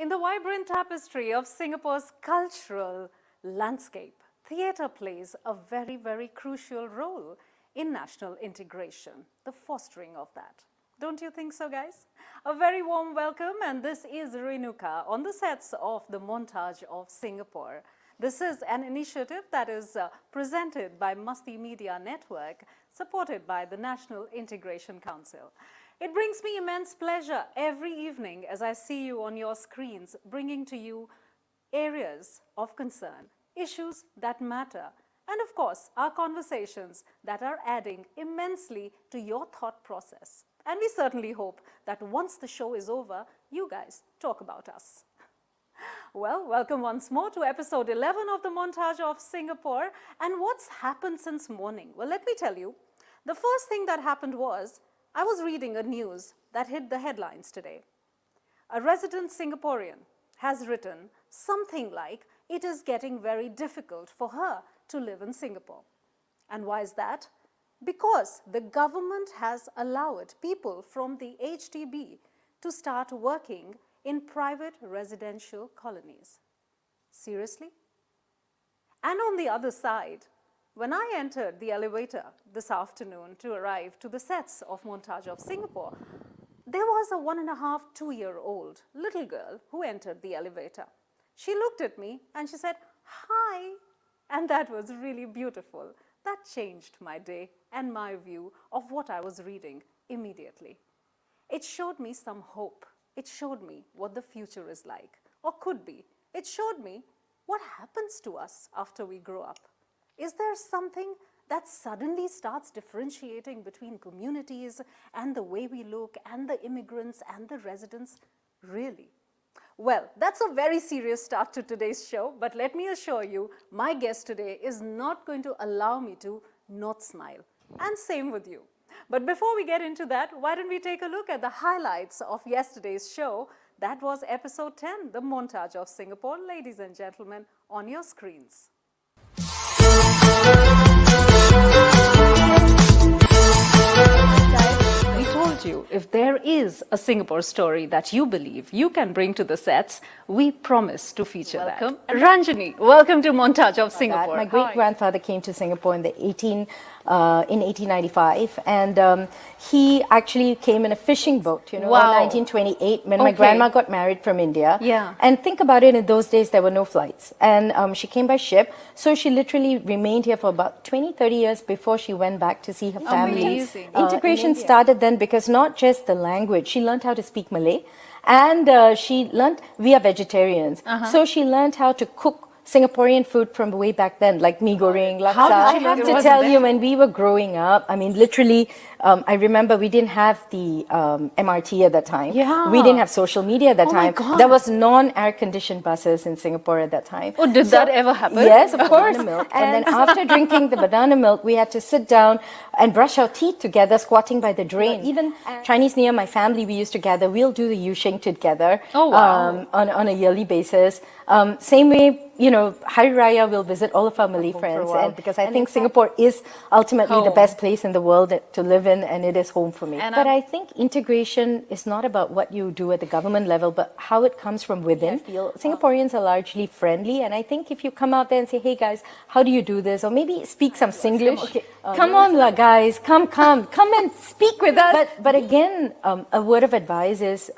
In the vibrant tapestry of Singapore's cultural landscape, theatre plays a very, very crucial role in national integration, the fostering of that. Don't you think so, guys? A very warm welcome, and this is Renuka on the sets of the Montage of Singapore. This is an initiative that is presented by MastiAVI Network, supported by the National Integration Council. It brings me immense pleasure every evening as I see you on your screens, bringing to you areas of concern, issues that matter, and of course, our conversations that are adding immensely to your thought process. And we certainly hope that once the show is over, you guys talk about us. Well, welcome once more to episode 11 of the Montage of Singapore. And what's happened since morning? Well, let me tell you, the first thing that happened was I was reading a news that hit the headlines today. A resident Singaporean has written something like, it is getting very difficult for her to live in Singapore. And why is that? Because the government has allowed people from the HDB to start working in private residential colonies. Seriously? And on the other side, when I entered the elevator this afternoon to arrive to the sets of Montage of Singapore, there was a 1.5, 2-year-old little girl who entered the elevator. She looked at me and she said, "Hi," and that was really beautiful. That changed my day and my view of what I was reading immediately. It showed me some hope. It showed me what the future is like, or could be. It showed me what happens to us after we grow up. Is there something that suddenly starts differentiating between communities and the way we look and the immigrants and the residents? Really? Well, that's a very serious start to today's show, but let me assure you, my guest today is not going to allow me to not smile. And same with you. But before we get into that, why don't we take a look at the highlights of yesterday's show? That was episode 10, the Montage of Singapore. Ladies and gentlemen, on your screens. We told you, if there is a Singapore story that you believe you can bring to the sets, we promise to feature that. Ranjani, welcome to Montage of Singapore. My great-grandfather came to Singapore in 1895, and he actually came in a fishing boat, in 1928, when my grandma got married from India. Yeah. And think about it, in those days there were no flights, and she came by ship, so she literally remained here for about 20-30 years before she went back to see her family. Amazing. Integration started then because not just the language, she learned how to speak Malay, and she learned, we are vegetarians, so she learned how to cook Singaporean food from way back then, like mee goreng, laksa. I have to tell you, when we were growing up, I mean, literally, I remember we didn't have the MRT at that time. Yeah. We didn't have social media at that time. God. There was non-air-conditioned buses in Singapore at that time. Oh, did that ever happen? Yes, of course. Milk. And then after drinking the banana milk, we had to sit down and brush our teeth together, squatting by the drain. Even Chinese New Year, my family, we used to gather. We'll do the Yusheng together. Oh, wow. On a yearly basis. Same way, Hari Raya will visit all of our Malay friends, because I think Singapore is ultimately the best place in the world to live in, and it is home for me. But I think integration is not about what you do at the government level, but how it comes from within. I feel Singaporeans are largely friendly, and I think if you come out there and say, "Hey guys, how do you do this?" or maybe speak some Singlish. Come on, guys, come and speak with us. But again, a word of advice is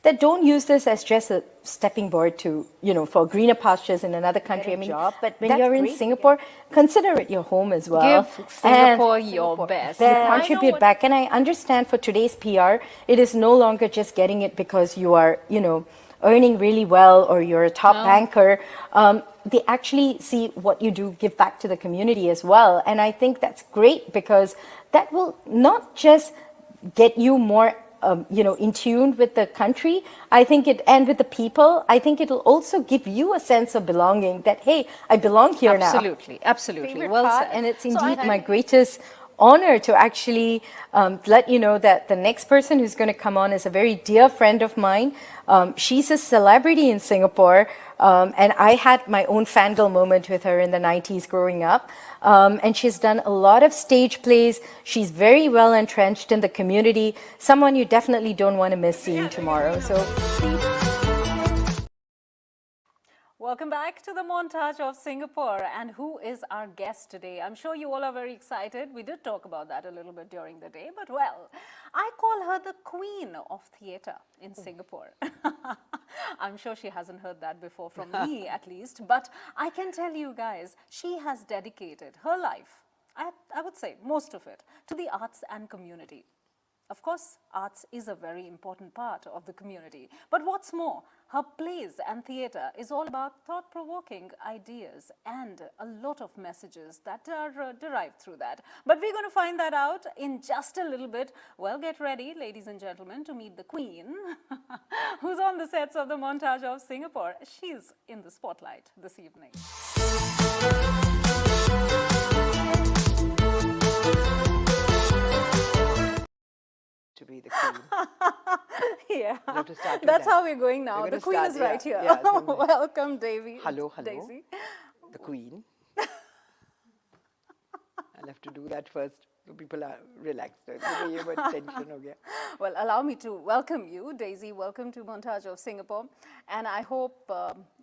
that don't use this as just a stepping board to, for greener pastures in another country. But when you're in Singapore, consider it your home as well. Give Singapore your best. Contribute back. And I understand for today's PR, it is no longer just getting it because you are, earning really well or you're a top banker. They actually see what you do, give back to the community as well. And I think that's great, because that will not just get you more in tune with the country, and with the people. I think it'll also give you a sense of belonging, that, hey, I belong here now. Absolutely. Well said. And it's indeed my greatest honor to actually let you know that the next person who's going to come on is a very dear friend of mine. She's a celebrity in Singapore, and I had my own fangirl moment with her in the 90s growing up. And she's done a lot of stage plays. She's very well entrenched in the community. Someone you definitely don't want to miss seeing tomorrow. So please. Welcome back to the Montage of Singapore. And who is our guest today? I'm sure you all are very excited. We did talk about that a little bit during the day, but well, I call her the queen of theatre in Singapore. I'm sure she hasn't heard that before from me at least, but I can tell you guys, she has dedicated her life, I would say most of it, to the arts and community. Of course, arts is a very important part of the community. But what's more, her plays and theatre is all about thought-provoking ideas and a lot of messages that are derived through that. But we're going to find that out in just a little bit. Well, get ready, ladies and gentlemen, to meet the Queen, who's on the sets of the Montage of Singapore. She's in the spotlight this evening. To be the queen. Yeah, that's that. How we're going now. The queen is right here. Yeah, welcome, Davy. Hello, Daisy. The queen. I'll have to do that first so people are relaxed. Well, allow me to welcome you, Daisy. Welcome to Montage of Singapore. And I hope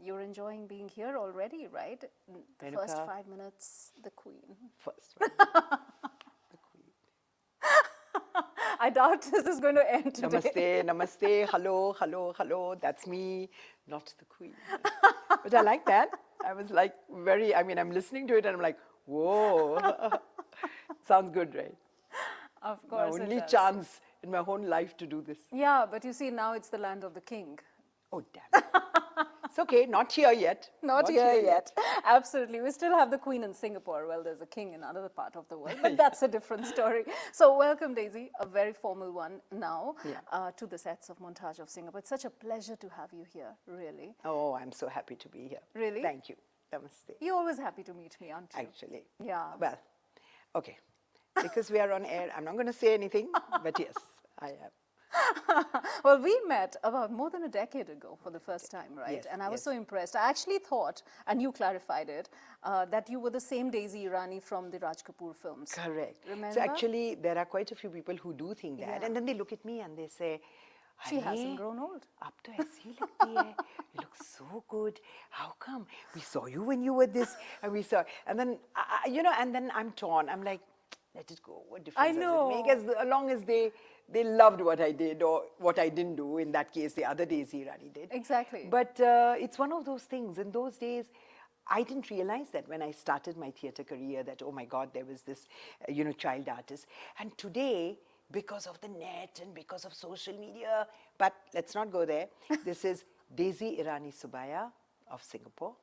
you're enjoying being here already, right? The first 5 minutes, the queen. First. I doubt this is going to end today. Namaste, namaste, hello, hello, hello. That's me, not the queen. But I like that. I was like I'm listening to it and I'm like, whoa. Sounds good, right? Of course. My only chance in my whole life to do this. Yeah, but you see, now it's the land of the king. Oh, damn. It's okay, not here yet. Not here yet. Absolutely. We still have the queen in Singapore. Well, there's a king in another part of the world, but that's a different story. So welcome, Daisy, a very formal one now, to the sets of Montage of Singapore. It's such a pleasure to have you here, really. Oh, I'm so happy to be here. Really? Thank you. Namaste. You're always happy to meet me, aren't you? Actually. Yeah. Well, okay. Because we are on air, I'm not going to say anything, but yes, I am. Well, we met about more than a decade ago for the first time, right? Yes, and I was so impressed. I actually thought, and you clarified it, that you were the same Daisy Irani from the Raj Kapoor films. Correct. Remember? So actually, there are quite a few people who do think that, and then they look at me and they say, she hasn't grown old. Ab to aisi lagti hai. You look so good. How come? We saw you when you were this, and we saw, and then, and then I'm torn. I'm like, let it go. What difference does it make? As long as they loved what I did or what I didn't do. In that case, the other Daisy Irani did. Exactly. But it's one of those things. In those days, I didn't realize that when I started my theatre career that, oh my God, there was this, child artist. And today, because of the net and because of social media, but let's not go there. This is Daisy Irani Subaya of Singapore,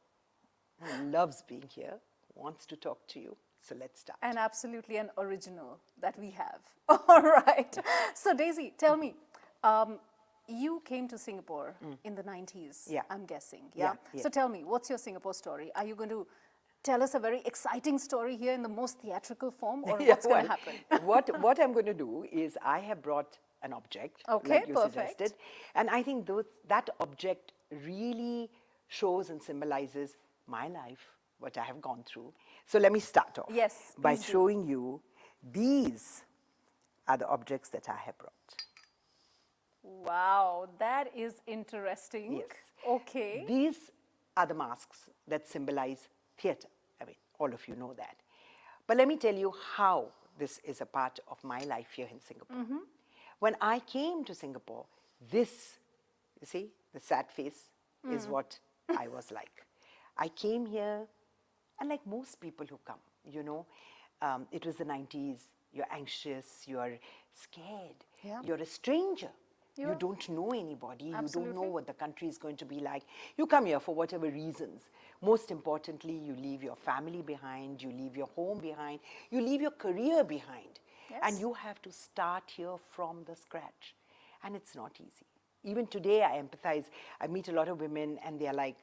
who loves being here, wants to talk to you. So let's start. And absolutely an original that we have. All right. So Daisy, tell me, you came to Singapore in the 90s, I'm guessing. Yeah? So tell me, what's your Singapore story? Are you going to tell us a very exciting story here in the most theatrical form, or what's going to happen? What I'm going to do is I have brought an object, like you suggested. And I think that object really shows and symbolizes my life, what I have gone through. So let me start off by showing you these are the objects that I have brought. Wow, that is interesting. Yes. Okay. These are the masks that symbolize theatre. I mean, all of you know that. But let me tell you how this is a part of my life here in Singapore. When I came to Singapore, this, you see, the sad face is what I was like. I came here, and like most people who come, it was the 90s, you're anxious, you're scared, you're a stranger. You don't know anybody, you don't know what the country is going to be like. You come here for whatever reasons. Most importantly, you leave your family behind, you leave your home behind, you leave your career behind. And you have to start here from the scratch. And it's not easy. Even today, I empathize. I meet a lot of women and they're like,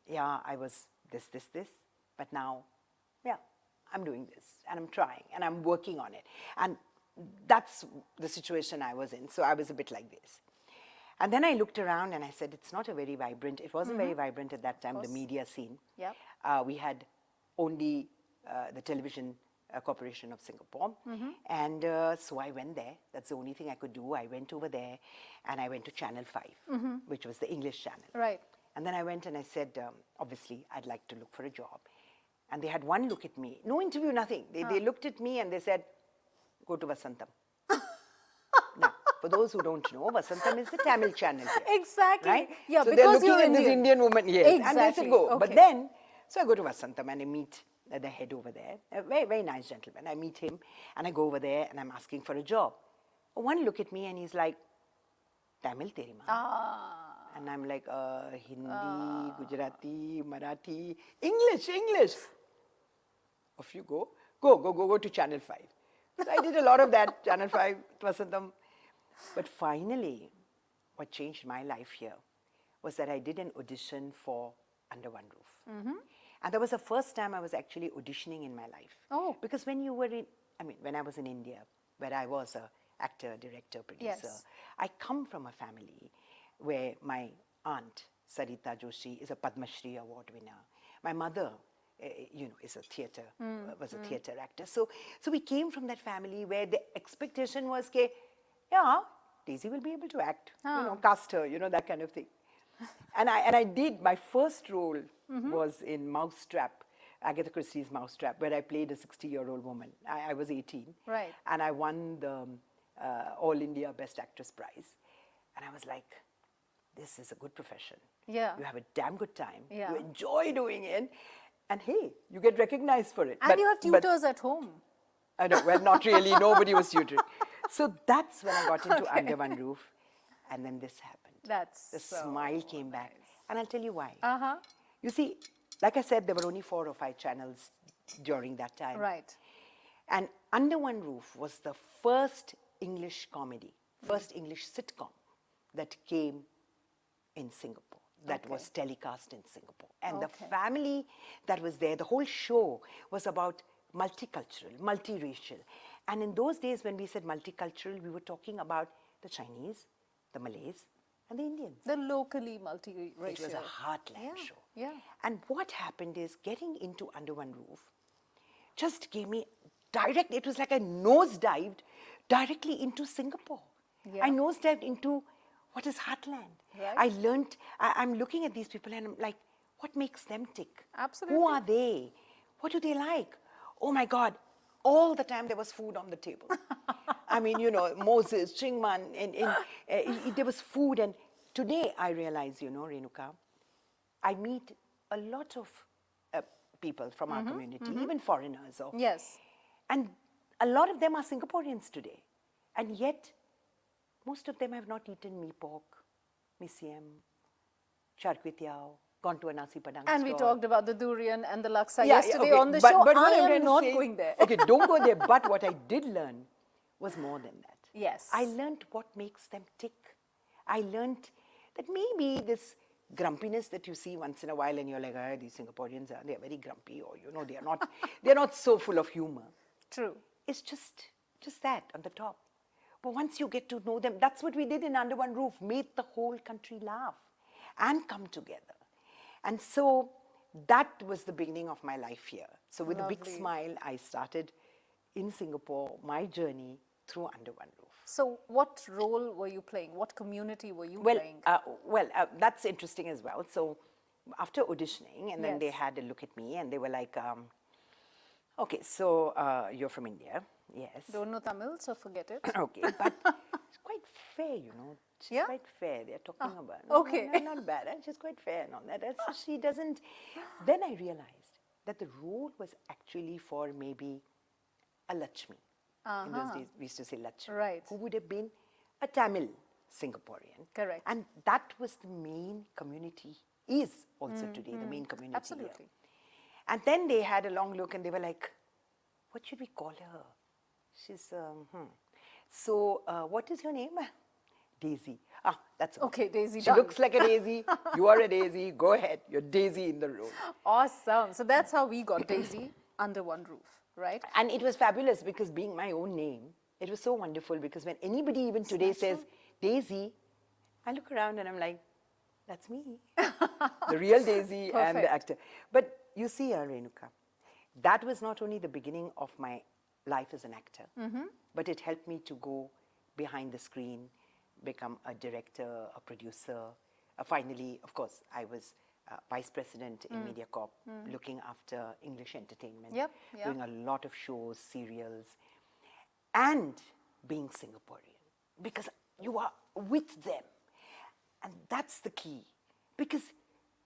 yeah, I was this, but now, I'm doing this and I'm trying and I'm working on it. And that's the situation I was in. So I was a bit like this. And then I looked around and I said, it's not a very vibrant, it wasn't very vibrant at that time, the media scene. We had only the television Corporation of Singapore. And so I went there. That's the only thing I could do. I went over there and I went to Channel 5, which was the English channel. Right. And then I went and I said, obviously, I'd like to look for a job. And they had one look at me. No interview, nothing. They looked at me and they said, go to Vasantham. Now, for those who don't know, Vasantham is the Tamil channel here. Exactly. Right? Yeah, so because they're looking at this Indian woman, yes. Exactly. And they said, go. Okay. But then, so I go to Vasantham and I meet the head over there, a very, very nice gentleman. I meet him and I go over there and I'm asking for a job. One look at me and he's like, Tamil teri maa. And I'm like, Hindi, Gujarati, Marathi, English. Off you go. Go to Channel 5. So I did a lot of that, Channel 5, Vasantham. But finally, what changed my life here was that I did an audition for Under One Roof. And that was the first time I was actually auditioning in my life. Oh. Because when I was in India, where I was a actor, director, producer, Yes. I come from a family where my aunt, Sarita Joshi, is a Padma Shri award winner. My mother, is a was a theatre actor. So we came from that family where the expectation was, Daisy will be able to act, cast her, that kind of thing. And I did, my first role was in Mousetrap, Agatha Christie's Mousetrap, where I played a 60-year-old woman. I was 18. Right. And I won the All India Best Actress Prize. And I was like, this is a good profession. Yeah. You have a damn good time. Yeah. You enjoy doing it. And hey, you get recognized for it. And you have tutors at home. I know, well, not really. Nobody was tutored. So that's when I got into Under One Roof. And then this happened. The smile came back. And I'll tell you why. You see, like I said, there were only 4 or 5 channels during that time. Right. And Under One Roof was the first English comedy, first English sitcom that came in Singapore, that was telecast in Singapore. And the family that was there, the whole show was about multicultural, multiracial. And in those days when we said multicultural, we were talking about the Chinese, the Malays, and the Indians. The locally multiracial. It was a heartland show. Yeah. And what happened is getting into Under One Roof just gave me it was like I nosedived directly into Singapore. Yeah. I nosedived into what is heartland. Right. I learned, I'm looking at these people and I'm like, what makes them tick? Absolutely. Who are they? What do they like? Oh my God, all the time there was food on the table. I mean, Moses, Chingman, and there was food. And today I realize, Renuka, I meet a lot of people from our community, even foreigners. Yes. And a lot of them are Singaporeans today. And yet, most of them have not eaten mee pork, mee siam, char kway teow, gone to a nasi padang And store. we talked about the durian and the laksa yesterday on the but show. what I I'm am trying to not say- going there. Okay, don't go there. But what I did learn was more than that. Yes. I learned what makes them tick. I learned that maybe this grumpiness that you see once in a while and you're like, these Singaporeans they're very grumpy, or they're not so full of humor. True. It's just that on the top. But once you get to know them, that's what we did in Under One Roof, made the whole country laugh and come together. And so that was the beginning of my life here. So with a big Lovely. smile, I started in Singapore, my journey through Under One Roof. So what role were you playing? What community were you playing? That's interesting as well. So after auditioning, and then they Yes. had a look at me and they were like, okay, so you're from India. Yes. Don't know Tamil, so forget it. Okay, but it's quite fair, She's Yeah? quite fair. They're talking about. okay. No, not bad. She's quite fair and all that. So she doesn't. Then I realized that the role was actually for maybe a Lakshmi. In those days, we used to say Lakshmi. Right. Who would have been a Tamil Singaporean. Correct. And that was the main community, is also today the main community. Absolutely. Here. And then they had a long look and they were like, what should we call her? She's, So, what is your name? Daisy. That's Okay, Daisy She done. looks like a daisy. You are a daisy. Go ahead. You're Daisy in the role. Awesome. So that's how we got Daisy under one roof, right? And it was fabulous because being my own name, it was so wonderful because when anybody even today says Daisy, I look around and I'm like, that's me. The real Daisy and the actor. But you see, Renuka, that was not only the beginning of my life as an actor, but it helped me to go behind the screen, become a director, a producer, finally, of course, I was vice president in MediaCorp, looking after English entertainment, doing a lot of shows, serials, and being Singaporean, because you are with them. And that's the key, because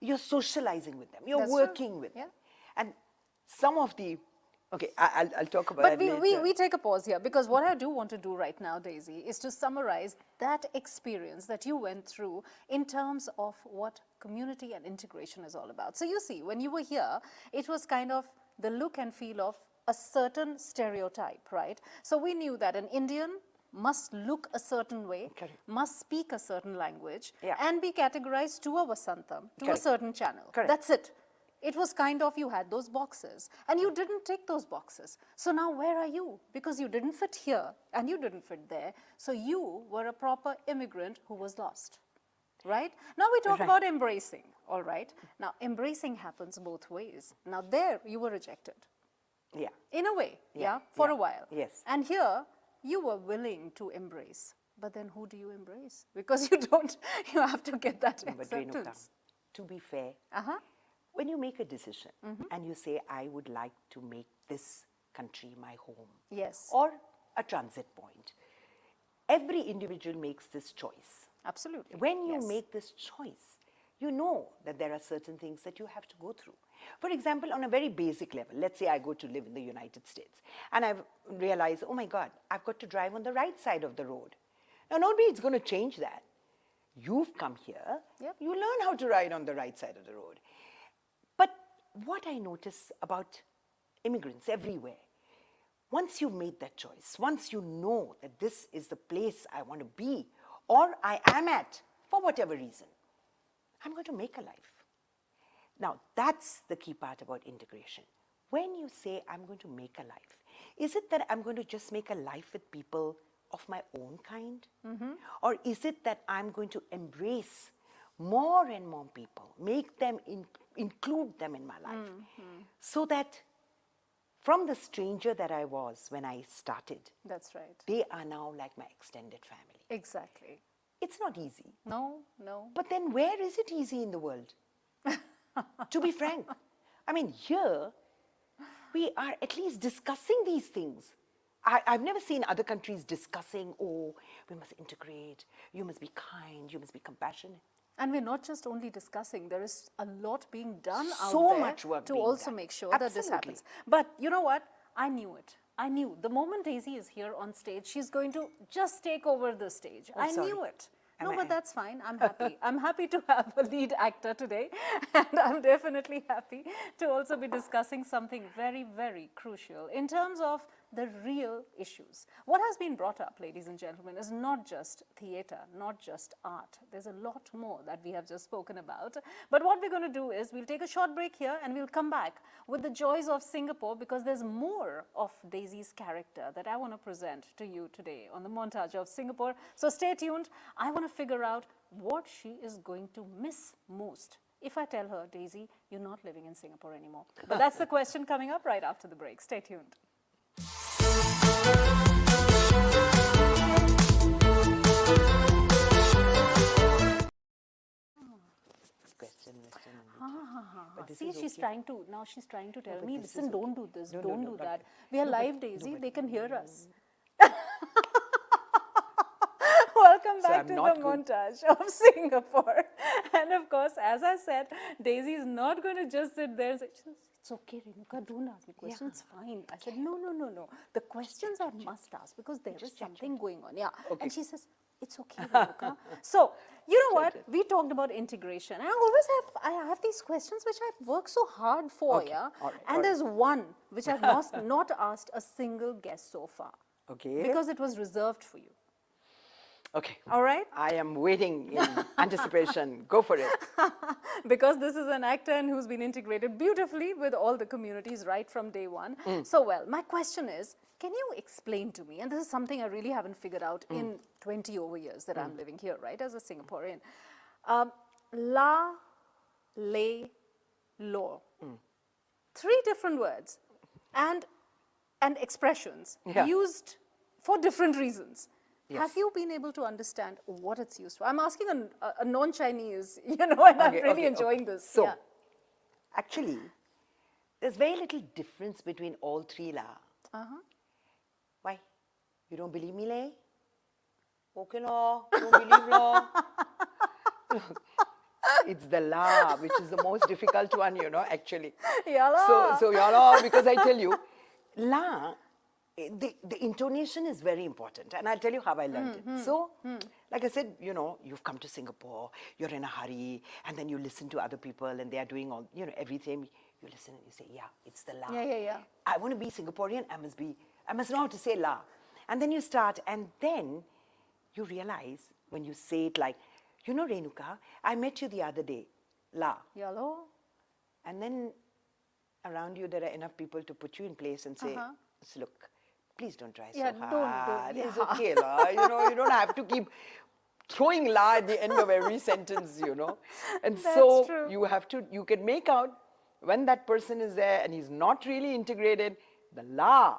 you're socializing with them, you're working with them. And some of the, okay, I'll talk about that later. But we take a pause here, because what I do want to do right now, Daisy, is to summarize that experience that you went through in terms of what community and integration is all about. So you see, when you were here, it was kind of the look and feel of a certain stereotype, right? So we knew that an Indian must look a certain way, must speak a certain language, and be categorized to a Vasantham, to a certain channel. That's it. It was kind of, you had those boxes, and you didn't tick those boxes. So now where are you? Because you didn't fit here, and you didn't fit there. So you were a proper immigrant who was lost, right? Now we talk about embracing, all right? Now embracing happens both ways. Now there you were rejected. Yeah. In a way, for a while. Yes. And here, you were willing to embrace. But then who do you embrace? Because you don't, you have to get that acceptance. But Renuka, to be fair, when you make a decision and you say, I would like to make this country my home. Yes. Or a transit point, every individual makes this choice. Absolutely. When you make this choice, you know that there are certain things that you have to go through. For example, on a very basic level, let's say I go to live in the United States and I've realized, oh my God, I've got to drive on the right side of the road. Now, nobody is going to change that. You've come here, you learn how to ride on the right side of the road. But what I notice about immigrants everywhere, once you've made that choice, once you know that this is the place I want to be, or I am at, for whatever reason, I'm going to make a life. Now, that's the key part about integration. When you say, I'm going to make a life, is it that I'm going to just make a life with people of my own kind? Or is it that I'm going to embrace more and more people, make them, include them in my life, so that from the stranger that I was when I started, that's right, they are now like my extended family. Exactly. It's not easy. No, no. But then where is it easy in the world? To be frank, I mean, here, we are at least discussing these things. I've never seen other countries discussing, oh, we must integrate, you must be kind, you must be compassionate. And we're not just only discussing, there is a lot being done out So there much work to being also done. make sure that this happens. But you know what? I knew it. I knew. The moment Daisy is here on stage, she's going to just take over the stage. I knew it. No, but that's fine. I'm happy. I'm happy to have a lead actor today. And I'm definitely happy to also be discussing something very, very crucial in terms of the real issues. What has been brought up, ladies and gentlemen, is not just theatre, not just art. There's a lot more that we have just spoken about. But what we're going to do is we'll take a short break here and we'll come back with the joys of Singapore, because there's more of Daisy's character that I want to present to you today on the Montage of Singapore. So stay tuned. I want to figure out what she is going to miss most if I tell her, Daisy, you're not living in Singapore anymore. But that's the question coming up right after the break. Stay tuned. See, she's trying to, now she's trying to tell me, listen, don't do this, don't do that. We are live, Daisy, they can hear us. Welcome back to the Montage of Singapore. And of course, as I said, Daisy is not going to just sit there and say, it's okay, Renuka, don't ask me questions, it's fine. I said, no. The questions I must ask because there is something going on. Yeah. Okay. And she says, it's okay, Renuka. So, you know what? We talked about integration. And I have these questions which I've worked so hard for, and there's one which I've not asked a single guest so far. Okay. Because it was reserved for you. Okay. All right. I am waiting in anticipation. Go for it. Because this is an actor and who's been integrated beautifully with all the communities right from day one. So, well, my question is, can you explain to me, and this is something I really haven't figured out in 20 over years that I'm living here, right, as a Singaporean. La, lay, law. 3 different words and expressions used for different reasons. Have you been able to understand what it's used for? I'm asking a non-Chinese, and I'm really enjoying this. So, actually, there's very little difference between all three la. Why? You don't believe me, leh? Okay, law. Don't believe law. It's the la, which is the most difficult one, actually. Yala. So yala, because I tell you, la, the intonation is very important. And I'll tell you how I learned it. So, like I said, you've come to Singapore, you're in a hurry, and then you listen to other people and they are doing all, everything. You listen and you say, yeah, it's the la. Yeah. I want to be Singaporean, I must know how to say la. And then you start, and then you realize when you say it like, Renuka, I met you the other day, la. Yellow. And then around you there are enough people to put you in place and say, look, please don't try so hard. Don't. It's okay, la. You don't have to keep throwing la at the end of every sentence, And That's so true. you can make out when that person is there and he's not really integrated, the la,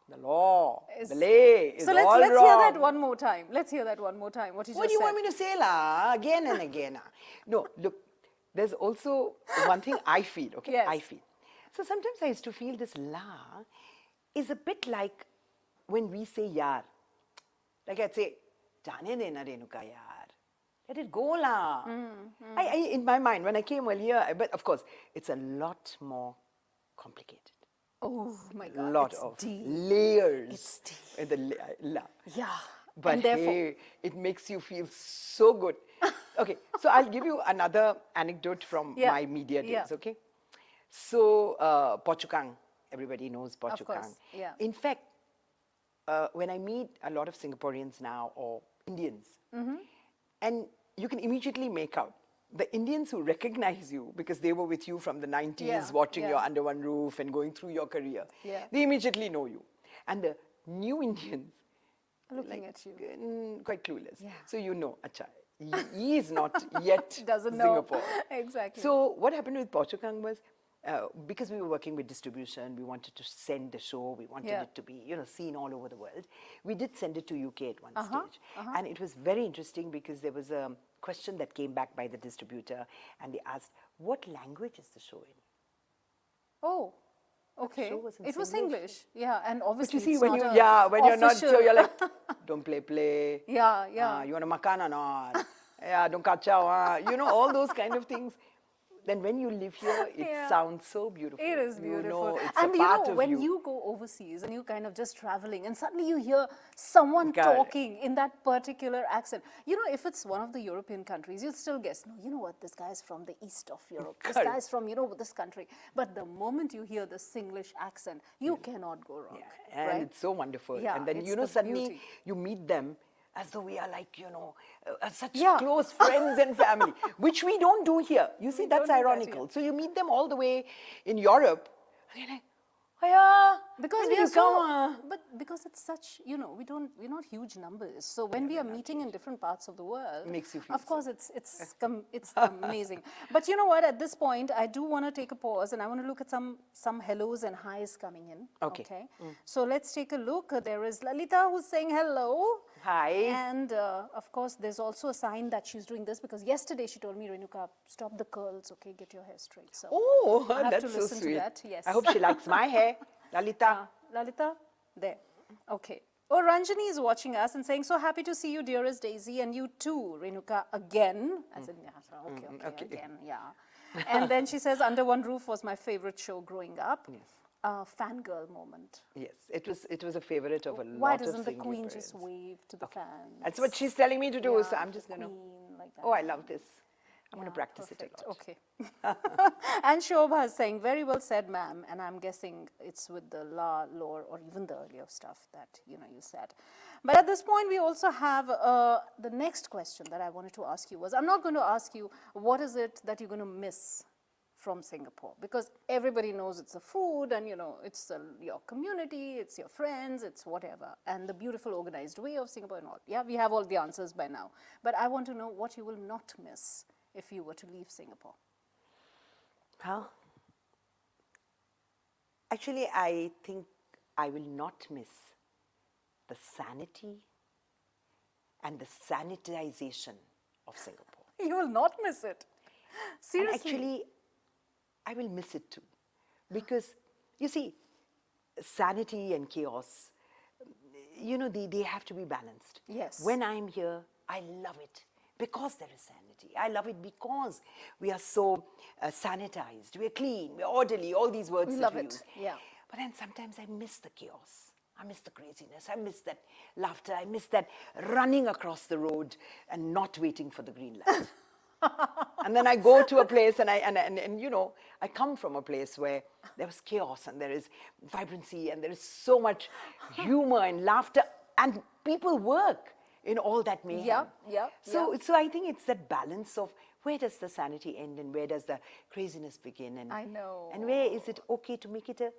the law, the lay is all wrong. So let's hear that one more time. What you just said. What do you want me to say, la? Again and again. No, look, there's also one thing I feel, okay? Yes. I feel. So sometimes I used to feel this la is a bit like when we say yar. Like I'd say, Jane dena Renuka yar. Let it go, la. In my mind, when I came earlier, but of course, it's a lot more complicated. Oh my God, Lot it's of deep. layers. It's deep. In the la. Yeah. But and therefore, hey, it makes you feel so good. Okay, so I'll give you another anecdote from my media days, okay? So, Pochukang, everybody knows Pochukang. Of course, yeah. In fact, when I meet a lot of Singaporeans now, or Indians, and you can immediately make out the Indians who recognize you because they were with you from the 90s, watching your Under One Roof and going through your career. They immediately know you. And the new Indians, looking at you, quite clueless. So acha, he is not yet doesn't Singapore. know. Exactly. So what happened with Pochukang was, because we were working with distribution, we wanted to send the show, we wanted it to be, seen all over the world. We did send it to UK at one stage. And it was very interesting because there was a question that came back by the distributor and they asked, what language is the show in? Oh, okay. It was English. Yeah, and obviously But you see, when you're not, so you're like, don't play. Yeah. You want to makan or not? Yeah, don't kachao. All those kind of things. Then when you live here, it sounds so beautiful. It is beautiful. It's and a part when of you go overseas and you kind of just traveling and suddenly you hear someone talking in that particular accent. If it's one of the European countries, you'll still guess, no, you know what, this guy's from the east of Europe. This guy's from, this country. But the moment you hear the Singlish accent, you cannot go wrong. Yeah. And it's so wonderful. Yeah, and then, it's suddenly beauty. you meet them as though we are like, such close friends and family, which we don't do here. You see, that's ironical. So you meet them all the way in Europe, and you're like, oh yeah, because we are but because it's such, we're not huge numbers. So when we are meeting in different parts of the world, it makes you feel of course, it's amazing. But you know what? At this point, I do want to take a pause, and I want to look at some hellos and highs coming in. Okay. So let's take a look. There is Lalita who's saying hello. Hi. And of course, there's also a sign that she's doing this because yesterday she told me, Renuka, stop the curls. Okay, get your hair straight. So I have that's to so listen sweet. to that. Yes. I hope she likes my hair. Lalita. Lalita, there. Okay. Oh, Ranjani is watching us and saying, so happy to see you, dearest Daisy, and you too, Renuka, again. As in, okay, again, yeah. And then she says, Under One Roof was my favorite show growing up. Yes. Fangirl moment. Yes, it was a favorite of a lot of Why doesn't the single Queen parents. just wave to the fans? That's what she's telling me to do, so I'm just going to... Like that. Oh, I love this. I'm going to practice it a lot. Okay. And Shobha is saying, very well said, ma'am. And I'm guessing it's with the la, lore, or even the earlier stuff that, you said. But at this point, we also have the next question that I wanted to ask you was, I'm not going to ask you, what is it that you're going to miss from Singapore? Because everybody knows it's the food and, it's your community, it's your friends, it's whatever. And the beautiful organized way of Singapore and all. Yeah, we have all the answers by now. But I want to know what you will not miss if you were to leave Singapore. Well, actually, I think I will not miss the sanity and the sanitization of Singapore. You will not miss it. Seriously. And actually, I will miss it too. Because, you see, sanity and chaos, you know, they have to be balanced. Yes. When I'm here, I love it because there is sanity. I love it because we are so sanitized, we're clean, we're orderly, all these words We that love we it, use. yeah. But then sometimes I miss the chaos. I miss the craziness. I miss that laughter. I miss that running across the road and not waiting for the green light. And then I go to a place and you know, I come from a place where there was chaos and there is vibrancy and there is so much humor and laughter and people work in all that mayhem. So I think it's that balance of where does the sanity end and where does the craziness begin, and I know. and where is it okay to make it a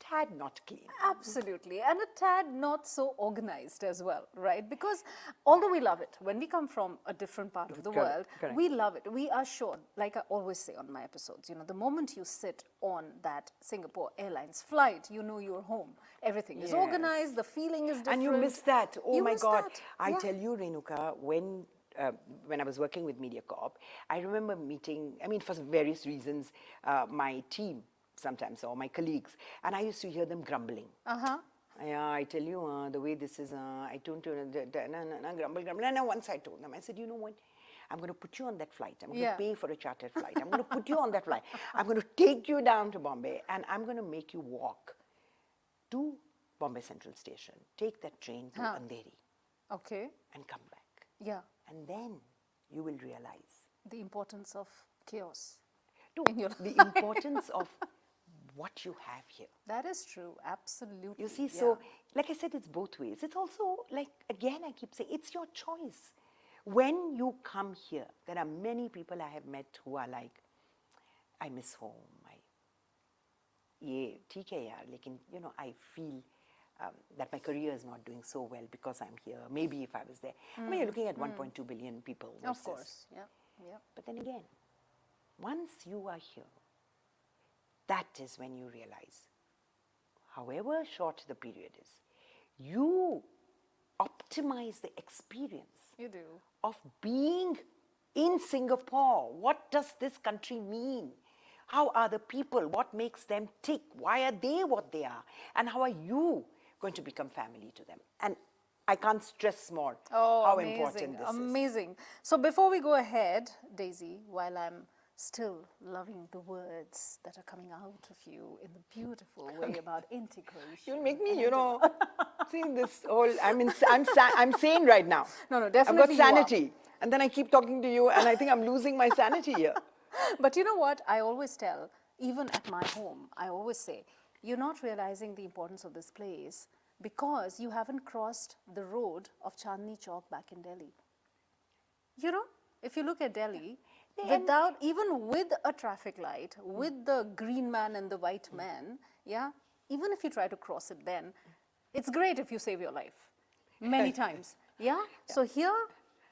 tad not clean. Absolutely. And a tad not so organized as well, right? Because although we love it, when we come from a different part of the world, we love it. We are sure, like I always say on my episodes, you know, the moment you sit on that Singapore Airlines flight, you know you're home. Everything is organized, the feeling is different. And you miss that. Oh You my miss God. that. I tell you, Renuka, when I was working with MediaCorp, I remember meeting, I mean, for various reasons, my team sometimes, or my colleagues, and I used to hear them grumbling. Yeah, I tell you, the way this is, I don't grumble. And once I told them, I said, you know what? I'm going to put you on that flight. I'm going to pay for a chartered flight. I'm going to put you on that flight. I'm going to take you down to Bombay, and I'm going to make you walk to Bombay Central Station. Take that train to Andheri. Okay. And come back. Yeah. And then you will realize the importance of chaos. No, in your the importance of what you have here. That is true, absolutely. You see, so like I said, it's both ways. It's also like, again, I keep saying, it's your choice. When you come here, there are many people I have met who are like, I miss home. You know, I feel that my career is not doing so well because I'm here. Maybe if I was there. I mean, you're looking at 1.2 billion people. Of course, But then again, once you are here, that is when you realize, however short the period is, you optimize the experience of being in Singapore. What does this country mean? How are the people? What makes them tick? Why are they what they are? And how are you going to become family to them? And I can't stress more how important this is. Amazing. So before we go ahead, Daisy, while I'm still loving the words that are coming out of you in the beautiful way about integration. You'll make me, you know, see this whole, I'm sane right now. No, definitely I've got sanity. And then I keep talking to you and I think I'm losing my sanity here. But you know what? I always tell, even at my home, I always say, you're not realizing the importance of this place because you haven't crossed the road of Chandni Chowk back in Delhi. You know, if you look at Delhi, without, even with a traffic light, with the green man and the white man, even if you try to cross it then, it's great if you save your life many times. So here,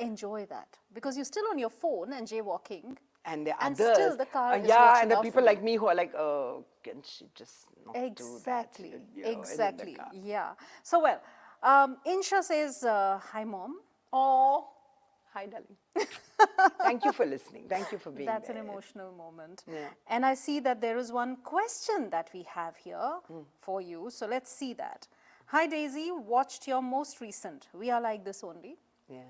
enjoy that because you're still on your phone and jaywalking. And the and others, still the car is and the people like me who are like, oh, can she just not do that? Exactly. So, well, Insha says, hi, Mom. Oh, hi, darling. Thank you for listening. Thank you for being That's there. an emotional moment. And I see that there is one question that we have here for you. So, let's see that. Hi, Daisy. Watched your most recent We Are Like This Only.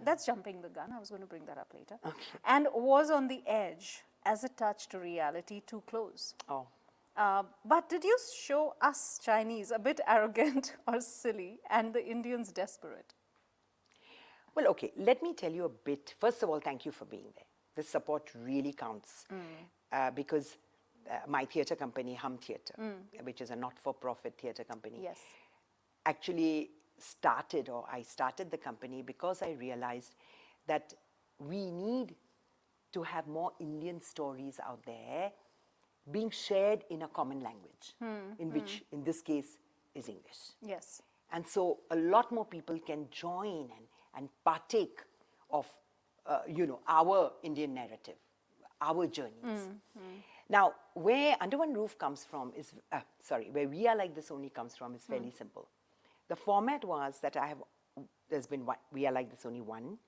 That's jumping the gun. I was going to bring that up later. And was on the edge as it touched reality too close. But did you show us Chinese a bit arrogant or silly and the Indians desperate? Well, okay, let me tell you a bit. First of all, thank you for being there. This support really counts because my theatre company, Hum Theatre, which is a not-for-profit theatre company, actually I started the company because I realized that we need to have more Indian stories out there being shared in a common language, in which, in this case, is English. And so a lot more people can join and partake of, you know, our Indian narrative, our journeys. Now, where Under One Roof comes from is, where We Are Like This Only comes from is fairly simple. The format was that I have there's been one, We Are Like This Only 1,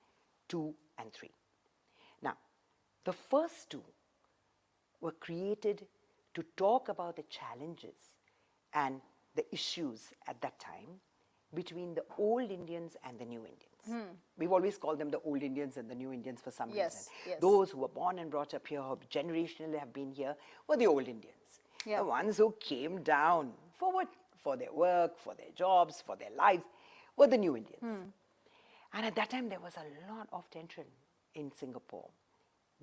2, and 3. Now, the first two were created to talk about the challenges and the issues at that time between the old Indians and the new Indians. We've always called them the old Indians and the new Indians for some reason. Yes. Those who were born and brought up here, who generationally have been here, were the old Indians. Yeah. The ones who came down for their work, for their jobs, for their lives, were the new Indians. And at that time, there was a lot of tension in Singapore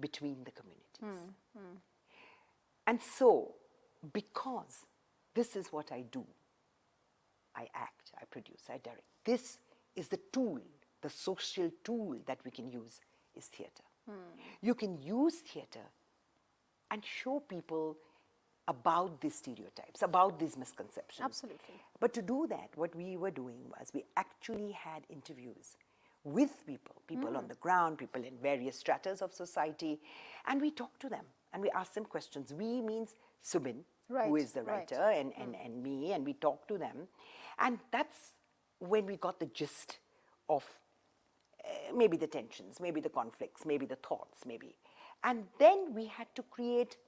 between the communities. And so, because this is what I do, I act, I produce, I direct. This is the tool, the social tool that we can use is theatre. You can use theatre and show people about these stereotypes, about these misconceptions. Absolutely. But to do that, what we were doing was we actually had interviews with people on the ground, people in various stratas of society, and we talked to them and we asked them questions. We means Subin, who is the writer, and me, and we talked to them. And that's when we got the gist of maybe the tensions, maybe the conflicts, maybe the thoughts, maybe. And then we had to create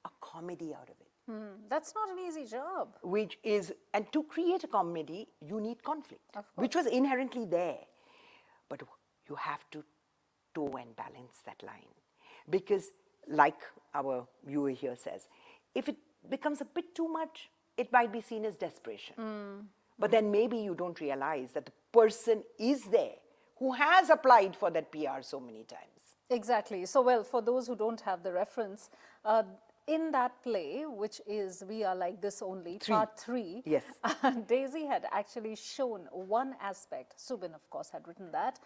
a comedy out of it. That's not an easy job. And to create a comedy, you need conflict, which was inherently there. But you have to toe and balance that line. Because like our viewer here says, if it becomes a bit too much, it might be seen as desperation. But then maybe you don't realize that the person is there who has applied for that PR so many times. Exactly. So, well, for those who don't have the reference, in that play, which is We Are Like This Only, part 3, Yes. Daisy had actually shown one aspect, Subin of course had written that,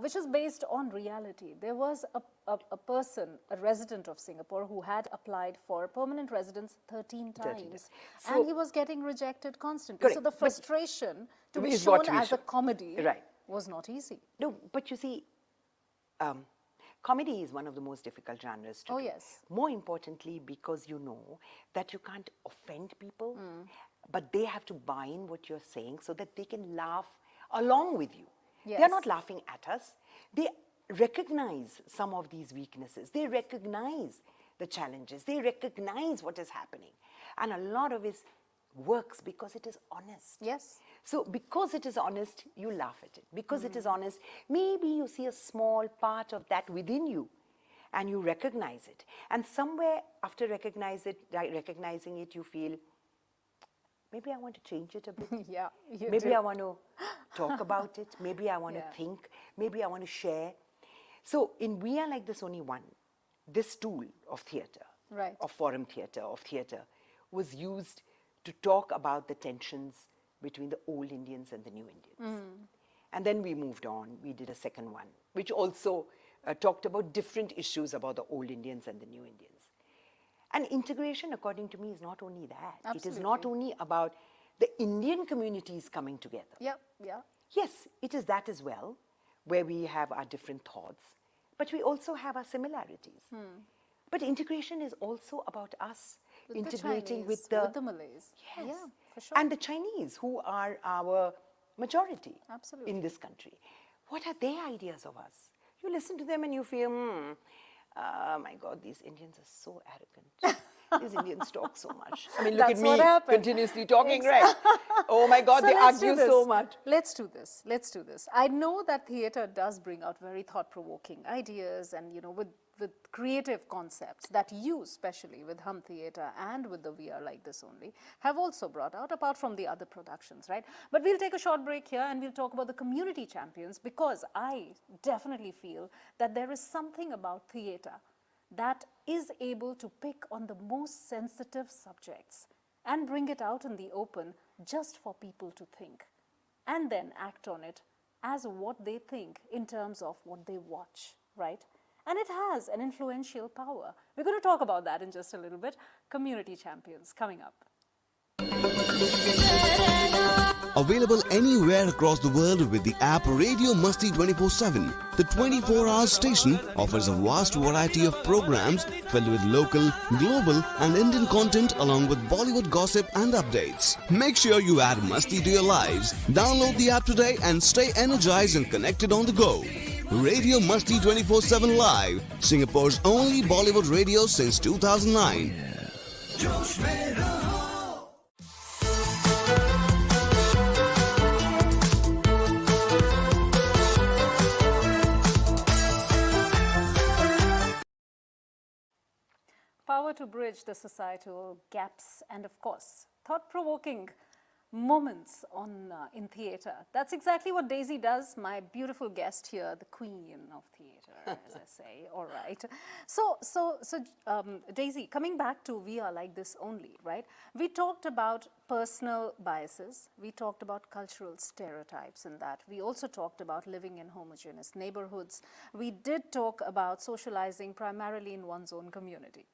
which is based on reality. There was a person, a resident of Singapore, who had applied for permanent residence 13 times. And he was getting rejected constantly. Correct. So the frustration to be is shown what we as a should- comedy Right. was not easy. No, but you see, comedy is one of the most difficult genres to do. Yes. More importantly, because you know that you can't offend people, but they have to buy in what you're saying so that they can laugh along with you. Yes. They're not laughing at us. They recognize some of these weaknesses. They recognize the challenges. They recognize what is happening. And a lot of it works because it is honest. Yes. So because it is honest, you laugh at it. Because it is honest, maybe you see a small part of that within you and you recognize it. And somewhere after recognizing it, you feel, maybe I want to change it a bit. Yeah, you Maybe do. I want to talk about it. Maybe I want to think. Maybe I want to share. So in We Are Like This Only 1, this tool of theatre, Right. of forum theatre, of theatre, was used to talk about the tensions between the old Indians and the new Indians. And then we moved on. We did a second one, which also talked about different issues about the old Indians and the new Indians. And integration, according to me, is not only that. It is not only about the Indian communities coming together. Yep, yeah. Yes, it is that as well, where we have our different thoughts, but we also have our similarities. But integration is also about us integrating Chinese, with the Malays. Yes. Yeah, for sure. And the Chinese, who are our majority Absolutely. in this country. What are their ideas of us? You listen to them and you feel, oh my God, these Indians are so arrogant. These Indians talk so much. I mean, look That's at what me happened. continuously talking, right? Oh my God, So they let's do argue this. so much. Let's do this. Let's do this. I know that theatre does bring out very thought-provoking ideas, and with creative concepts that you, especially with Hum Theatre and with the We Are Like This Only, have also brought out, apart from the other productions, right? But we'll take a short break here and we'll talk about the community champions, because I definitely feel that there is something about theatre that is able to pick on the most sensitive subjects and bring it out in the open just for people to think, and then act on it as what they think in terms of what they watch, right? And it has an influential power. We're going to talk about that in just a little bit. Community champions coming up. Available anywhere across the world with the app Radio Masti 24/7. The 24-hour station offers a vast variety of programs filled with local, global and Indian content along with Bollywood gossip and updates. Make sure you add Masti to your lives. Download the app today and stay energized and connected on the go. Radio Masti 24/7 Live, Singapore's only Bollywood radio since 2009. Power to bridge the societal gaps and, of course, thought-provoking moments in theatre. That's exactly what Daisy does, my beautiful guest here, the queen of theatre, as I say. All right. So, Daisy, coming back to We Are Like This Only, right? We talked about personal biases. We talked about cultural stereotypes in that. We also talked about living in homogeneous neighborhoods. We did talk about socializing primarily in one's own community.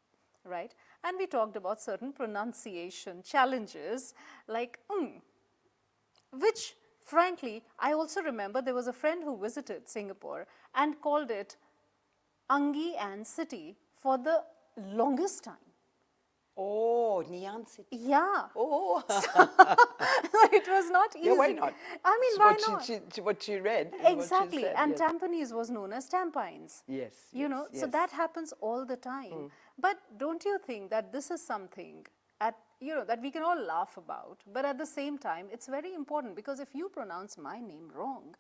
Right? And we talked about certain pronunciation challenges like which frankly, I also remember there was a friend who visited Singapore and called it Angi and City for the longest time. Oh, Nyan City. Yeah. Oh. It was not easy. Yeah, why not? I mean, why not? What she read. Exactly. What she said, and yes. Tampines was known as Tampines. Yes. You know, so that happens all the time. But don't you think that this is something that we can all laugh about, but at the same time, it's very important because if you pronounce my name wrong,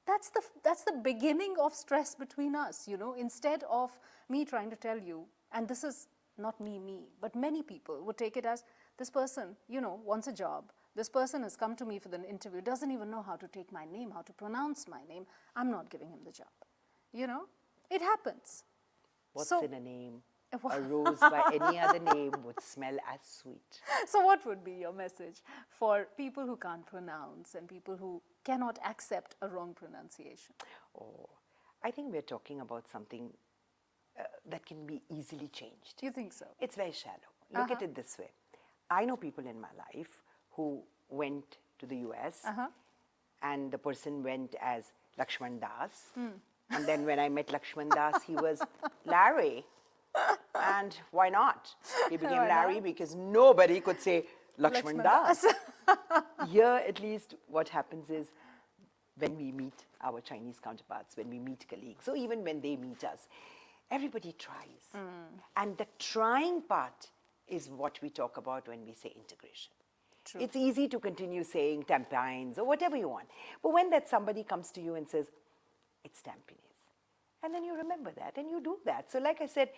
that's the beginning of stress between us, you know, instead of me trying to tell you, and this is not me, but many people would take it as this person, you know, wants a job. This person has come to me for an interview, doesn't even know how to take my name, how to pronounce my name. I'm not giving him the job. You know, it happens. What's in a name? A rose by any other name would smell as sweet. So what would be your message for people who can't pronounce and people who cannot accept a wrong pronunciation? Oh, I think we're talking about something that can be easily changed. You think so? It's very shallow. Look at it this way. I know people in my life who went to the US and the person went as Lakshman Das. And then when I met Lakshman Das, he was Larry. And why not? He became Larry because nobody could say Lakshman Das. Here, at least, what happens is when we meet our Chinese counterparts, when we meet colleagues, or even when they meet us, everybody tries. And the trying part is what we talk about when we say integration. True. It's easy to continue saying Tampines or whatever you want. But when that somebody comes to you and says, it's Tampines, and then you remember that and you do that. So like I said,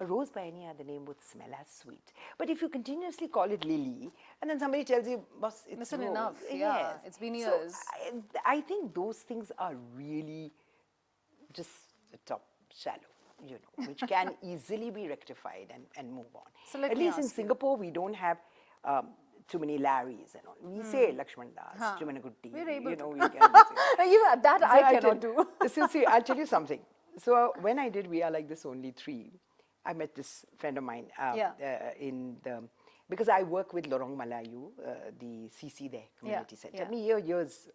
a rose by any other name would smell as sweet. But if you continuously call it Lily, and then somebody tells you, boss, it's Listen rose. enough. Yeah, it's been years. So I think those things are really just the top shallow, you know, which can easily be rectified and move on. So at least in Singapore, we don't have too many Larrys and all. We say Lakshman Das, Chimanakutti. We're able to. We can say. That I cannot do. So see, I'll tell you something. So when I did We Are Like This Only 3, I met this friend of mine because I work with Lorong Malayu, the CC there, Community Center. Years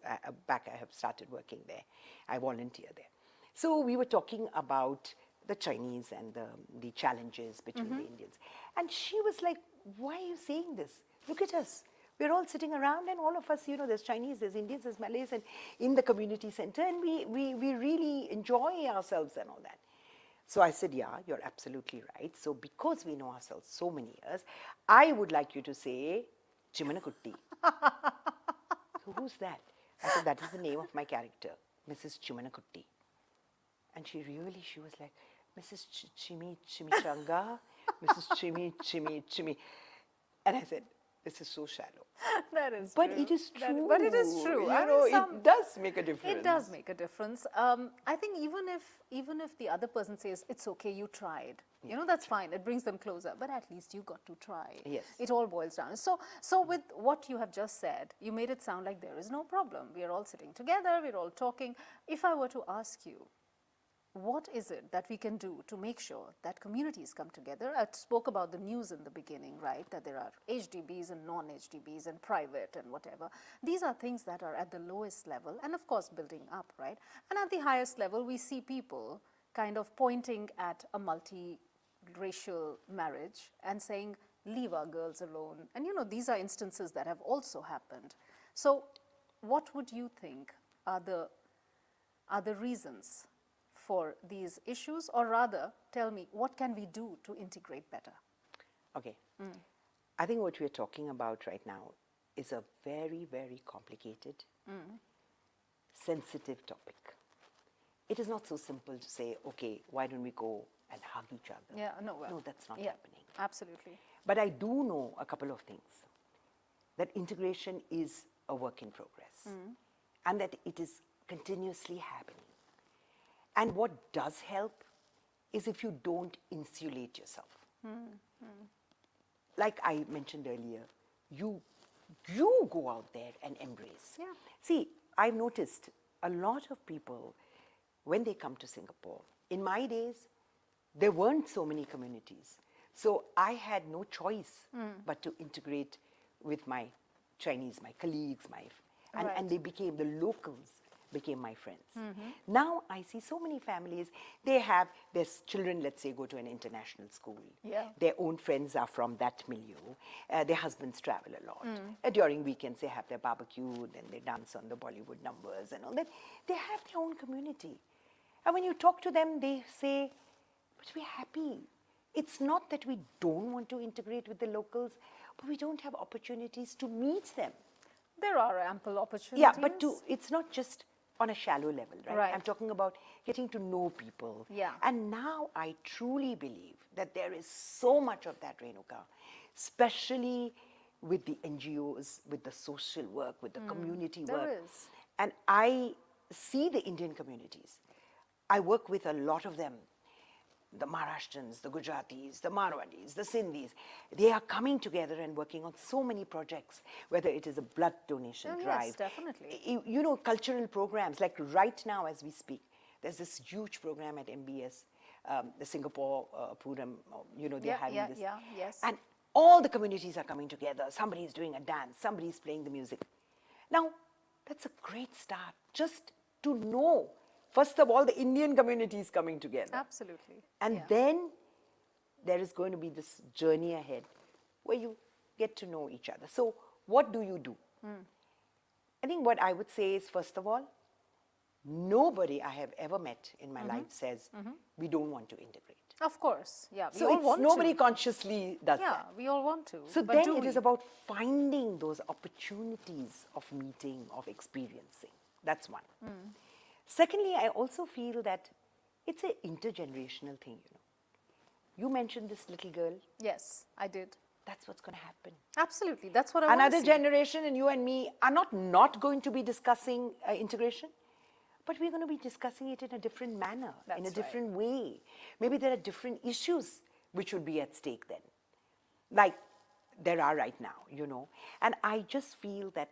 back, I have started working there. I volunteer there. So we were talking about the Chinese and the challenges between the Indians. And she was like, why are you saying this? Look at us. We're all sitting around and all of us, you know, there's Chinese, there's Indians, there's Malays, and in the community center, and we really enjoy ourselves and all that. So I said, yeah, you're absolutely right. So because we know ourselves so many years, I would like you to say Chimanakutti. So who's that? I said, that is the name of my character, Mrs. Chimanakutti. And she was like, Mrs. Chimichanga, Mrs. Chimi. And I said, this is so shallow. That is but true. It is true. But it is true. You know, it does make a difference. It does make a difference. I think even if the other person says, it's okay, you tried, you know, that's fine. It brings them closer. But at least you got to try. Yes. It all boils down. So with what you have just said, you made it sound like there is no problem. We are all sitting together. We're all talking. If I were to ask you, what is it that we can do to make sure that communities come together? I spoke about the news in the beginning, right? That there are HDBs and non-HDBs and private and whatever. These are things that are at the lowest level and of course building up, right? And at the highest level, we see people kind of pointing at a multi-racial marriage and saying, leave our girls alone. And you know, these are instances that have also happened. So what would you think are the reasons for these issues, or rather, tell me, what can we do to integrate better? Okay. I think what we're talking about right now is a very, very complicated, sensitive topic. It is not so simple to say, okay, why don't we go and hug each other? Yeah, no, well, no, that's not happening. Absolutely. But I do know a couple of things. That integration is a work in progress, and that it is continuously happening. And what does help is if you don't insulate yourself. Like I mentioned earlier, you go out there and embrace. Yeah. See, I've noticed a lot of people, when they come to Singapore, in my days, there weren't so many communities. So I had no choice but to integrate with my Chinese, my colleagues, and they became, the locals became my friends. Now I see so many families, they have their children, let's say, go to an international school. Yeah. Their own friends are from that milieu. Their husbands travel a lot. During weekends, they have their barbecue, and they dance on the Bollywood numbers and all that. They have their own community. And when you talk to them, they say, but we're happy. It's not that we don't want to integrate with the locals, but we don't have opportunities to meet them. There are ample opportunities. Yeah, but it's not just on a shallow level, right? Right. I'm talking about getting to know people. Yeah. And now I truly believe that there is so much of that, Renuka, especially with the NGOs, with the social work, with the community work. There is. And I see the Indian communities. I work with a lot of them. The Maharashtrians, the Gujaratis, the Marwadis, the Sindhis, they are coming together and working on so many projects, whether it is a blood donation drive. Yes, definitely. You know, cultural programs, like right now as we speak, there's this huge program at MBS, the Singapore Puram, you know, they're having this. Yes. And all the communities are coming together. Somebody is doing a dance, somebody is playing the music. Now, that's a great start, just to know. First of all, the Indian community is coming together. Absolutely. And then there is going to be this journey ahead where you get to know each other. So what do you do? I think what I would say is, first of all, nobody I have ever met in my life says, we don't want to integrate. Of course, yeah. We So all it's want nobody to. consciously does Yeah, that. we all want to. So but then do it we? is about finding those opportunities of meeting, of experiencing. That's one. Secondly, I also feel that it's an intergenerational thing, you know. You mentioned this little girl. Yes, I did. That's what's going to happen. Absolutely, that's what I want to Another see. generation, and you and me are not going to be discussing integration, but we're going to be discussing it in a different manner, in a That's different way. Maybe there are different issues which would be at stake then, like there are right now, you know. And I just feel that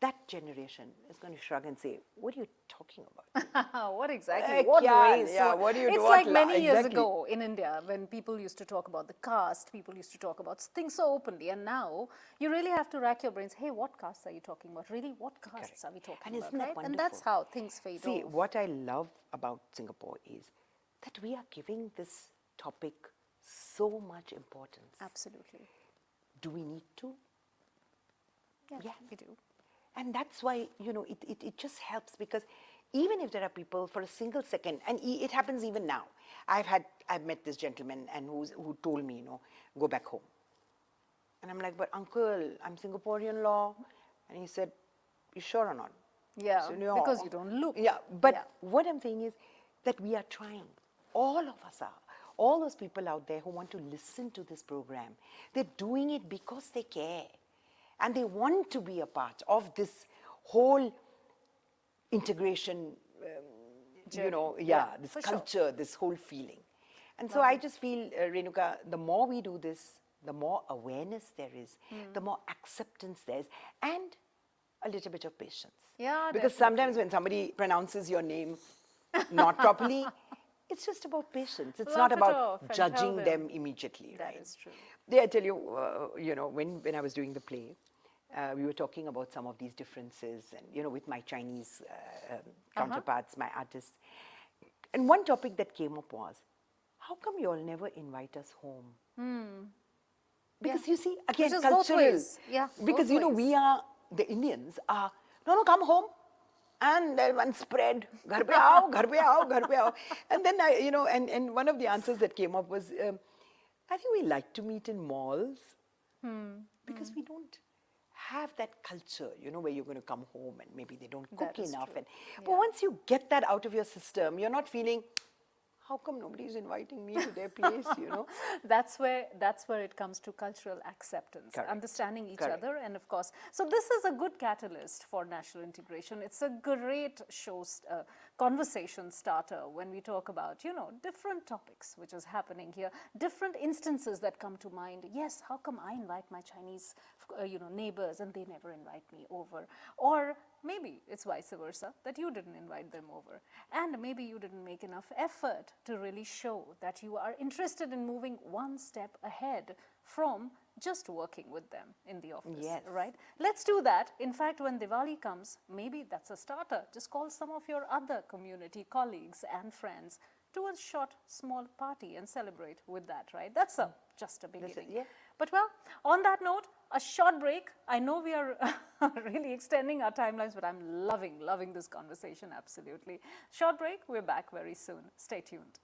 that generation is going to shrug and say, what are you talking about? What exactly? Heck What yeah, ways? yeah, So what do you it's do? like What many years exactly. ago in India when people used to talk about the caste, people used to talk about things so openly, and now you really have to rack your brains. Hey, what castes are you talking about? Really, what castes are we talking And about? isn't that Right? And that's wonderful? how things fade See, off. what I love about Singapore is that we are giving this topic so much importance. Absolutely. Do we need to? Yeah, we do. And that's why, you know, it just helps, because even if there are people for a single second, and it happens even now. I've met this gentleman and who told me, you know, go back home. And I'm like, but uncle, I'm Singaporean law. And he said, you sure or not? Yeah, I said, "No." because you don't look. Yeah, but Yeah. what I'm saying is that we are trying. All of us are. All those people out there who want to listen to this program, they're doing it because they care. And they want to be a part of this whole integration, you know, this for sure. culture, this whole feeling. And so I just feel, Renuka, the more we do this, the more awareness there is, the more acceptance there is, and a little bit of patience. Yeah, Because sometimes when somebody pronounces your name not properly, it's just about patience. It's Laugh not it about off and judging tell them immediately, That right? is true. I tell you, when I was doing the play, we were talking about some of these differences and, with my Chinese counterparts, my artists. And one topic that came up was, how come you all never invite us home? Because you see, again, Which is both cultural. ways. Yeah, Because, both ways. we are, the Indians are, no, come home. And then one spread, ghar pe aao, ghar pe aao, ghar pe aao. And then, and one of the answers that came up was, I think we like to meet in malls because we don't have that culture, where you're going to come home and maybe they don't cook That is enough. true. But once you get that out of your system, you're not feeling, how come nobody's inviting me to their place, That's where it comes to cultural acceptance, Correct. understanding each Correct. other, and of course, so this is a good catalyst for national integration. It's a great conversation starter when we talk about, different topics which is happening here, different instances that come to mind. Yes, how come I invite my Chinese, neighbors and they never invite me over? Or maybe it's vice versa, that you didn't invite them over. And maybe you didn't make enough effort to really show that you are interested in moving one step ahead from just working with them in the office, Yes. right? Let's do that. In fact, when Diwali comes, maybe that's a starter. Just call some of your other community colleagues and friends to a short, small party and celebrate with that, right? That's just a beginning. yeah. But well, on that note, a short break. I know we are really extending our timelines, but I'm loving this conversation, absolutely. Short break, we're back very soon. Stay tuned.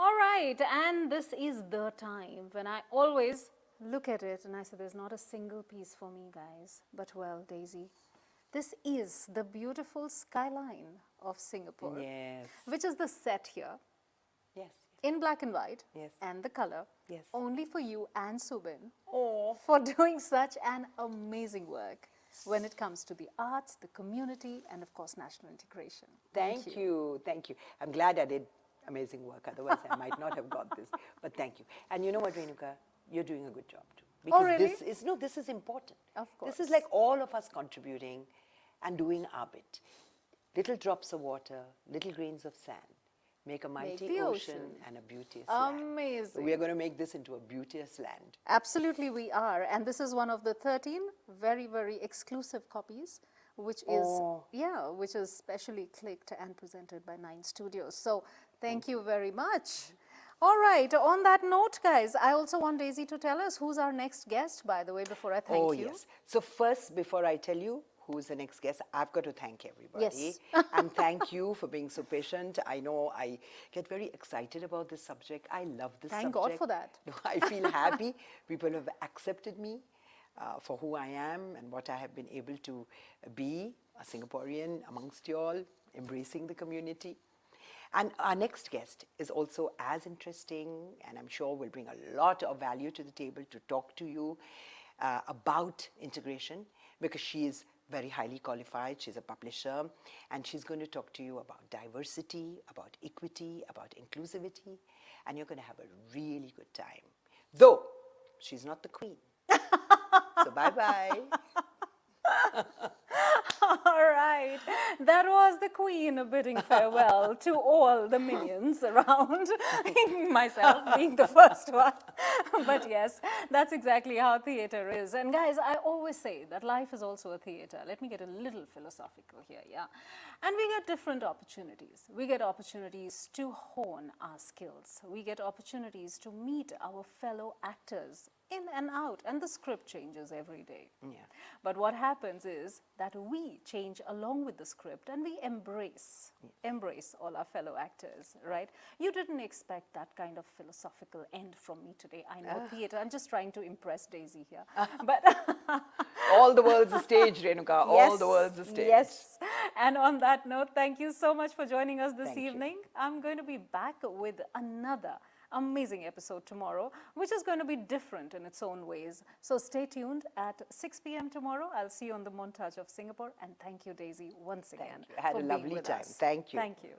All right, and this is the time when I always look at it and I say, there's not a single piece for me, guys. But well, Daisy, this is the beautiful skyline of Singapore, Yes. which is the set here, Yes. in black and white, Yes. and the color, Yes. only for you and Subin, Oh. for doing such an amazing work when it comes to the arts, the community, and of course, national integration. Thank you. I'm glad I did amazing work. Otherwise, I might not have got this. But thank you. And you know what, Renuka? You're doing a good job too. Because really? this is important. Of course. This is like all of us contributing and doing our bit. Little drops of water, little grains of sand make a mighty the ocean ocean. and a beauteous land. Amazing. So we are going to make this into a beauteous land. Absolutely, we are. And this is one of the 13 very, very exclusive copies, which is specially clicked and presented by 9 Studios. So thank you very much. All right, on that note, guys, I also want Daisy to tell us who's our next guest, by the way, before I thank you. Yes. So first, before I tell you who's the next guest, I've got to thank everybody. Yes. And thank you for being so patient. I know I get very excited about this subject. I love this subject. Thank God for that. I feel happy. People have accepted me for who I am and what I have been able to be, a Singaporean amongst you all, embracing the community. And our next guest is also as interesting, and I'm sure will bring a lot of value to the table to talk to you about integration, because she is very highly qualified. She's a publisher, and she's going to talk to you about diversity, about equity, about inclusivity, and you're going to have a really good time. Though she's not the queen. So bye-bye. All right, that was the Queen bidding farewell to all the minions around, myself being the first one. But yes, that's exactly how theater is. And guys, I always say that life is also a theater. Let me get a little philosophical here, yeah? And we get different opportunities. We get opportunities to hone our skills. We get opportunities to meet our fellow actors in and out, and the script changes every day. Yeah. But what happens is that we change along with the script, and we embrace all our fellow actors, right? You didn't expect that kind of philosophical end from me today. I know theater. I'm just trying to impress Daisy here. But all the world's a stage, Renuka. All the world's a stage. Yes. And on that note, thank you so much for joining us this Thank you. evening. I'm going to be back with another amazing episode tomorrow, which is going to be different in its own ways. So stay tuned at 6 p.m. tomorrow. I'll see you on the Montage of Singapore. And thank you, Daisy, once again. Thank you. I had a lovely time. Thank you. Thank you.